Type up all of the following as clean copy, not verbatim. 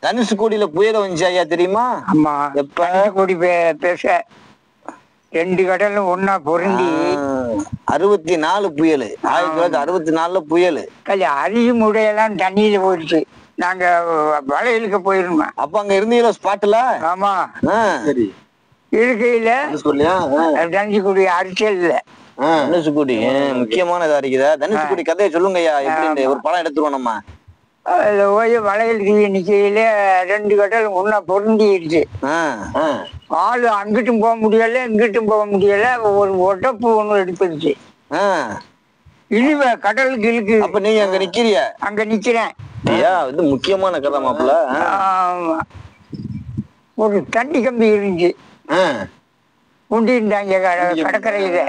தனுஷ்கோடியில புயல் வந்துச்சு ஐயா தெரியுமா? ஆமா, எப்ப? தனுஷ்கோடி பேச 2 கடலும் ஒன்னா பொருந்தி 64 புயல், 1964 புயல். அரிசி முடையெல்லாம் தண்ணியில போயிடுச்சு. நாங்க வளையலுக்கு போயிருந்தோம். அப்ப அங்க இருந்தீங்களா ஸ்பாட்ல? ஆமா, சரி. இருக்கையில தனுஷ்கோடி அரிசல்ல தனுஷ்கோடி முக்கியமான இதா இருக்குதா? தனுஷ்கோடி கதையை சொல்லுங்க ஐயா, எப்படி ஒரு படம் எடுத்துருவோம் நம்ம. அதுல போய் வளையல் நிக்கையில 2 கடல் ஒன்னா பொருந்திடுச்சு. ஆளு அங்கிட்டும் போக முடியல, இங்கிட்டும் போக முடியல. ஒரு ஒட்டப்பு ஒண்ணு எடுத்துருச்சு. இழுவ கடலுக்கு இழுக்கு. அப்ப நீங்க அங்க நிக்கிறிய? அங்க நிக்கிறேன். இது முக்கியமான கதை மாப்பிள்ள. ஒரு தண்ணி கம்பி இருந்துச்சு, குண்டிருந்தாங்க கடற்கரையில.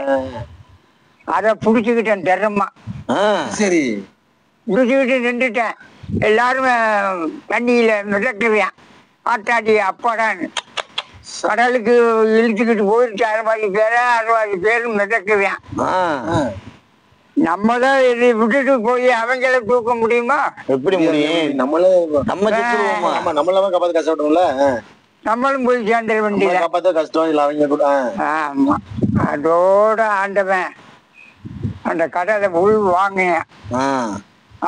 அத புடிச்சுக்கிட்டேன் திறமா. சரி, புடிச்சுக்கிட்டு நின்றுட்டேன். எல்லாருமே தண்ணியில மிதக்குவேன். ஆட்டாடி அப்பாடான்னு கடலுக்கு இழுத்துக்கிட்டு போயிருச்சு. 60 பேரும் மிதக்குவேன். நம்மதான் இதை விட்டுட்டு போய் அவங்கள தூக்க முடியுமா? எப்படி முடியும்? நம்மளும் காப்பாத்து கஷ்டப்பட்டோம்ல. நம்மளும் போய் சேர்ந்துட வேண்டியது. காப்பாத்த கஷ்டம் இல்ல அவங்க கூட. ஆமா, அதோட ஆண்டவன் அந்த கடலை உள் வாங்கினேன்.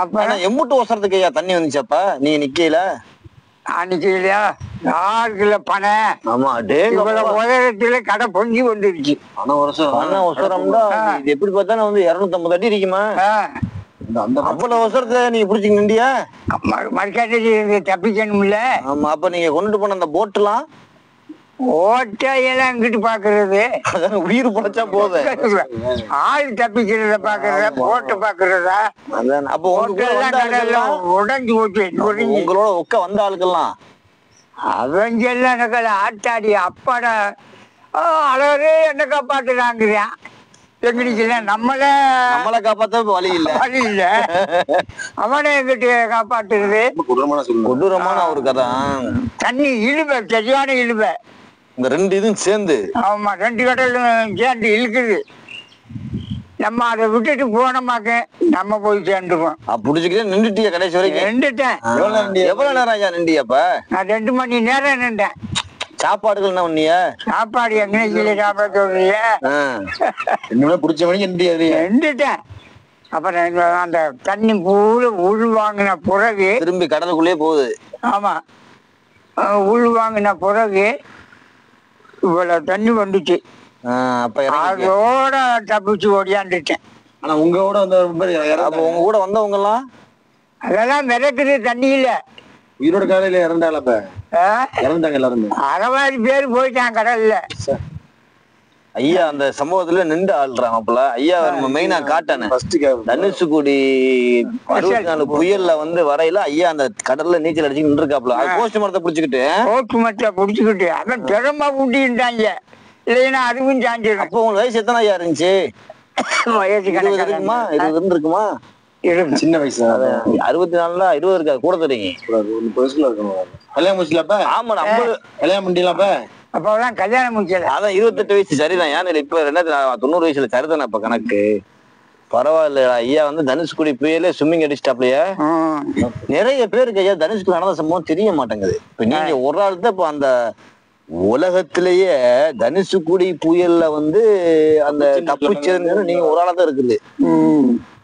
அப்ப எம்புட்டு ஒசரத்துக்கு ஐயா தண்ணி வந்துச்சப்ப நீங்க நிக்கல? நிக்கலையா? 6 கிலோ பனை. ஆமா, இவ்வளவு உயரத்துல கடை பொங்கி வந்துருச்சு. இது எப்படி பார்த்தாலும் வந்து 250 அடி இருக்குமா? அவ்வளவு அவசரத்தை நீங்க புடிச்சுக்க நின்றியா? மறுக்காட்டி தப்பிக்கணும்ல. ஆமா, அப்ப நீங்க கொண்டு போன அந்த போட் எல்லாம் ஓட்டையெல்லாம் இங்கிட்டு பாக்குறது. உயிர் பொழைச்சா போதும். ஆள் தப்பிக்கிறத பாக்குறதா, போட்டு பாக்குறதா? அப்ப உடஞ்சு போச்சு. உங்களோட உட்க வந்த ஆளுக்கெல்லாம் அவங்க எல்லாம் ஆட்டாடி அப்பாடா அழகே என்ன காப்பாத்துறாங்கிறான். எங்கிட்ட நம்மள காப்பாத்த வழி இல்ல. அவனை எங்கிட்ட காப்பாத்துறது கொடூரமான ஒரு கதை. தண்ணி இழுவ, சரியான இழுவ. இந்த 2 இதுவும் சேர்ந்து. ஆமா, 2 கடலும் சேர்ந்து இழுக்குது. நம்ம அதை விட்டுட்டு போனோமாக்க நம்ம போய் சேர்ந்துருவோம். புடிச்சுக்கிட்டே நின்றுட்டியா கடைசி வரைக்கும்? நின்றுட்டேன். எவ்வளவு நேரம் ஐயா நின்றியப்ப? நான் 2 மணி நேரம் நின்றேன். சாப்பாடுகள் என்ன பண்ணிய? சாப்பாடு எங்க கீழே சாப்பிட சொல்றீங்க? பிடிச்ச மணிக்கு நின்றுட்டேன். அப்புறம் அந்த தண்ணி பூரா உள் வாங்கின பிறகு திரும்பி கடலுக்குள்ளே போகுது. ஆமா, உள் வாங்கின பிறகு இவ்வளவு தண்ணி வந்துச்சு. அதோட தப்பிச்சு ஓடியாண்டுட்டேன். ஆனா உங்களோட உங்க கூட வந்தவங்க எல்லாம் அதெல்லாம் மிதக்குது தண்ணியில. உயிரோட காலையில இறந்தாங்க எல்லாருமே. 60 பேர் போயிட்டான் கடல்ல. ஐயா அந்த சம்பவத்துல நின்று ஆள்றாங்கப்பல. ஐயா மெயினா காட்டானே தனுஷ்கோடி 64 புயல்ல வந்து வரையில ஐயா அந்த கடல்ல நீச்சல் அடிச்சு நின்று இருக்காப்ல. போஸ்ட் மரத்தை புடிச்சுக்கிட்டு அவன் திறமா ஊட்டிட்டாங்க. இல்லைன்னா அதுவும் சாஞ்சிடும். அப்போ உங்க வயசு எத்தனை ஐயா இருந்துச்சு? வயசு 20 இருக்குமா? சின்ன வயசு. 64ல 20 இருக்காது, கூட தெரியுங்க. கல்யாணம் முடிச்சலப்ப? ஆமா, கல்யாணம் முடியலப்ப. அப்பதான் கல்யாணம் முடிச்சல. அதான் 28 வயசு. சரிதான். ஏன் இப்ப 2090 வயசுல சரிதானே இப்ப கணக்கு? பரவாயில்ல ஐயா. வந்து தனுஷ்கோடி புயலே ஸ்விம்மிங் அடிச்சிட்டாப்லையா? நிறைய பேருக்கு ஐயா தனுஷ்கோடி நடந்த சம்பவம் தெரிய மாட்டேங்குது. இப்ப நீங்க ஒரு ஆள் தான் இப்ப அந்த உலகத்திலேயே தனுஷ்கோடி புயல்ல வந்து அந்த தப்பிச்சதுன்னு நீங்க ஒரு ஆளா தான் இருக்குது.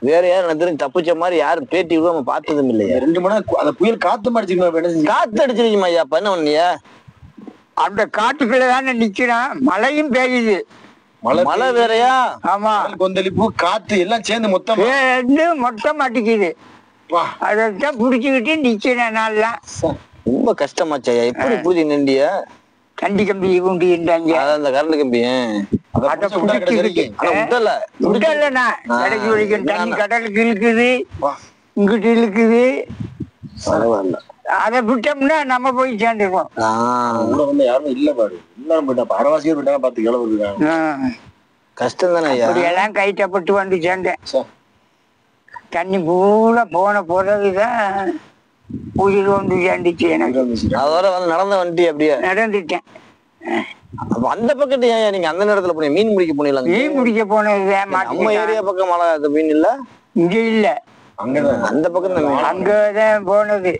வேற யாரும் எனக்கு தெரிஞ்சு தப்பிச்ச மாதிரி யாரும் பேட்டி நம்ம பார்த்ததும் இல்லையா? 2 மணி நேரம் அந்த புயல் காத்து அடிச்சிருக்கீங்க. காத்து அடிச்சிருக்கீமா ஐயா? பண்ண பண்ணியா? அந்த காட்டுக்குள்ள தானே நிக்கிறான். மழையும் பெய்யுது. மழை வேறையா? ஆமா, கொந்தளிப்பு காத்து எல்லாம் சேர்ந்து மொத்தம் அடிக்குது. அதான் புடிச்சுக்கிட்டு நிக்கிறேன். நல்லா ரொம்ப கஷ்டமாச்சா? எப்படி புரிஞ்சு நின்றியா? கண்டி கம்பி உண்டி இருந்தாங்க. அந்த கரண்ட் கம்பி கடைக்கு வரைக்கும் தண்ணி கடலுக்கு இழுக்குது, இங்கிட்டு இழுக்குது. அதை விட்டோம்னா நம்ம போய் சேர்ந்துருவோம். யாரும் இல்ல பாரு, எல்லாரும் போயிட்டா. அரவாசியர் போயிட்டாங்க. 10 கிலோ இருக்காங்க. கஷ்டம் தானே? அப்படியெல்லாம் கைட்டப்பட்டு வந்து சேர்ந்தேன். தண்ணி பூரா போன பிறகுதான் உயிர் வந்து சேர்ந்துச்சு எனக்கு. அதோட வந்து நடந்த வண்டி அப்படியே நடந்துட்டேன். அந்த பக்கத்து ஏன் நீங்க அந்த நேரத்துல போனீங்க? மீன் பிடிக்க போனீங்களா? மீன் பிடிக்க போனது நம்ம ஏரியா பக்கம் மழை மீன் இல்ல? இங்க இல்ல, அந்த பக்கம் அங்கதான் போனது.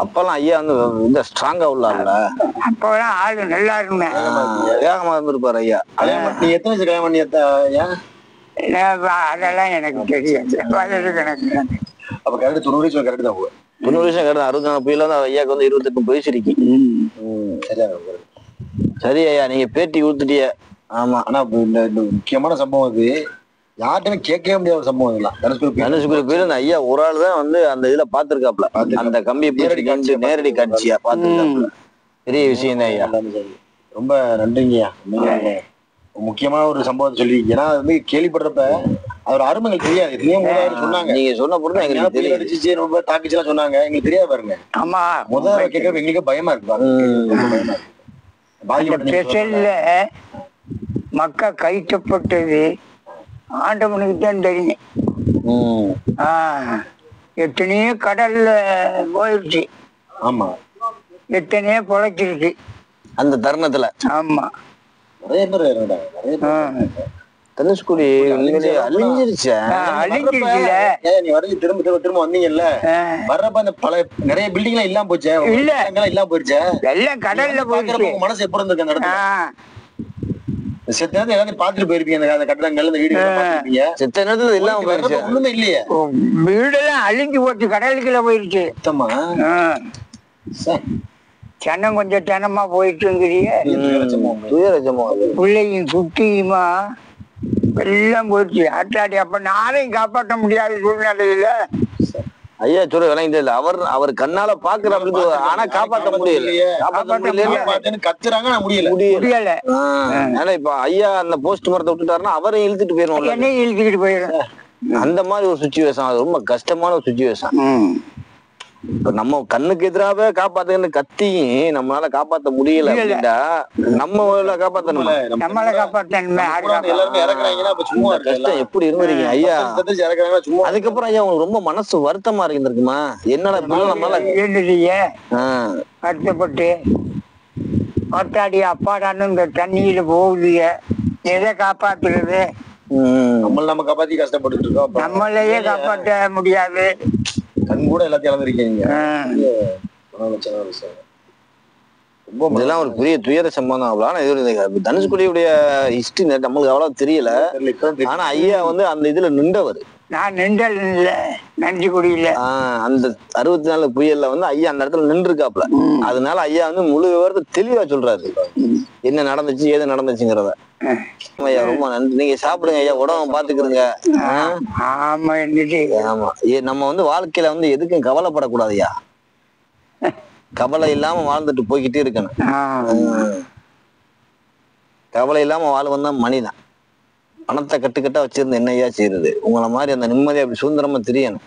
அப்பெல்லாம் ஐயா வந்து இந்த ஸ்ட்ராங்கா உள்ளார்ல. அப்பெல்லாம் ஆளு நல்லா இருக்குமே. வேகமா இருந்திருப்பாரு ஐயா. நீ எத்தனை வயசு கல்யாணம் பண்ணி அதெல்லாம் எனக்கு தெரியாது. வயது கணக்கு. அப்ப கரெக்ட் 90 வயசு கரெக்ட் தான். 90 வயசு கரெக்ட். 64 புயல வந்து ஐயாக்கு வந்து 28 வயசு இருக்கு. சரி ஐயா, நீங்க பேட்டி கொடுத்துட்டிய. ஆமா, ஆனா இந்த முக்கியமான சம்பவம் அது யார்ட்டுமே கேட்கவே முடியாத ஒரு சம்பவம் இதெல்லாம். தனுஷ்குடி புயல் ஐயா ஒரு ஆள் தான் வந்து அந்த இதுல பாத்துருக்காப்ல. அந்த கம்பி நேரடி காட்சியா பாத்துருக்காப்ல. பெரிய விஷயம் தான் ஐயா. ரொம்ப நன்றிங்கய்யா. முக்கியமான ஒரு சம்பவத்தை சொல்லி, ஏன்னா அது வந்து கேள்விப்படுறப்ப அவர் அருமைகள் தெரியாது. சொன்னாங்க, நீங்க சொன்ன பொழுது எங்களுக்கு தெரிய அடிச்சு ரொம்ப தாக்கிச்சுலாம் சொன்னாங்க. எங்களுக்கு தெரியாது பாருங்க. ஆமா, முதல்ல கேட்கறப்ப எங்களுக்கு பயமா இருக்கு. மக்கா கைட்டப்பட்டது ஆண்டவனுக்கு தான் தெரியும். எத்தனையோ கடல்ல போயிடுச்சு. ஆமா, எத்தனையோ பொழைச்சிருச்சு அந்த தருணத்துல. ஆமா, நிறைய பேர் தனுஷ்குடி அழிஞ்சிருச்சு. நீ வரது திரும்ப திரும்ப வந்தீங்கல்ல, வர்றப்ப அந்த பல நிறைய பில்டிங் எல்லாம் இல்லாம போச்சு. இல்ல இல்லாம போயிடுச்சு. எல்லாம் கடல்ல போயிடுச்சு. மனசு எப்ப இருக்கு அந்த இடத்துல? செத்த நேரத்துல எல்லாத்தையும் பாத்துட்டு போயிருப்பீங்க. அந்த கட்டடங்கள், இந்த வீடு பாத்துருப்பீங்க. செத்த நேரத்துல இல்லாம போயிருச்சு. ஒண்ணுமே இல்லையே, வீடெல்லாம் அழிஞ்சு போச்சு, கடலுக்குள்ள போயிருச்சு. சனம் கொஞ்சம் சனமா போயிட்டுங்கிறிய. பிள்ளையும் குட்டியுமா எல்லாம் போயிடுச்சு. ஆட்டாடி அப்ப நாளையும் காப்பாற்ற முடியாத சூழ்நிலையில ஐயா சொல்ல விளங்கிட்டு இல்ல. அவர் கண்ணால பாக்குற, ஆனா காப்பாற்ற முடியல. கத்துறாங்க, முடியல. ஏன்னா இப்ப ஐயா அந்த போஸ்ட் மரத்தை விட்டுட்டாருன்னா அவரையும் இழுத்துட்டு போயிடும். என்னையும் இழுத்துக்கிட்டு போயிடும். அந்த மாதிரி ஒரு சுச்சுவேஷன். அது ரொம்ப கஷ்டமான ஒரு சுச்சுவேஷன். இப்ப நம்ம கண்ணுக்கு எதிராக காப்பாத்துன்னு கத்தியும் நம்மளால காப்பாத்த முடியல அப்படின்னா நம்ம காப்பாத்தணும். நம்மள காப்பாத்தணுமே. கஷ்டம் எப்படி இருந்திருக்கீங்க ஐயா? அதுக்கப்புறம் ஐயா உங்களுக்கு ரொம்ப மனசு வருத்தமா இருந்திருக்குமா? என்னடா நம்மளால வருத்தப்பட்டு ஒத்தாடி அப்பாடான்னு இந்த தண்ணியில போகுதுங்க, எதை காப்பாத்துறது? நம்ம காப்பாத்தி கஷ்டப்பட்டு இருக்கோம். நம்மளையே காப்பாற்ற முடியாது. கண் கூட எல்லாத்தையும் இழந்திருக்கீங்க. இதெல்லாம் ஒரு பெரிய துயர சம்பவம். ஆனா இது தனுஷ்குடியுடைய ஹிஸ்டரி நம்மளுக்கு அவ்வளவு தெரியல. ஆனா ஐயா வந்து அந்த இதுல நின்றவர். நான் நின்றல் இல்ல, நன்றிக்குடியில அந்த 64 புயல்ல வந்து ஐயா அந்த இடத்துல நின்றுருக்காப்ல. அதனால ஐயா வந்து முழு விவரத்தை தெளிவா சொல்றாரு, என்ன நடந்துச்சு ஏது நடந்துச்சுங்கிறத. ஐயா ரொம்ப நன்றி. நீங்க சாப்பிடுங்க ஐயா, உடம்பு பாத்துக்கிறீங்க. ஆமா, ஆமா. நம்ம வந்து வாழ்க்கையில வந்து எதுக்கும் கவலைப்படக்கூடாது ஐயா. கவலை இல்லாம வாழ்ந்துட்டு போய்கிட்டே இருக்கணும். கவலை இல்லாம வாழ்வன் தான் மனிதன். பணத்தை கட்டுக்கட்டா வச்சிருந்து என்ன ஐயா செய்யறது? உங்களை மாதிரி அந்த நிம்மதியா அப்படி சுதந்திரமா தெரியணும்.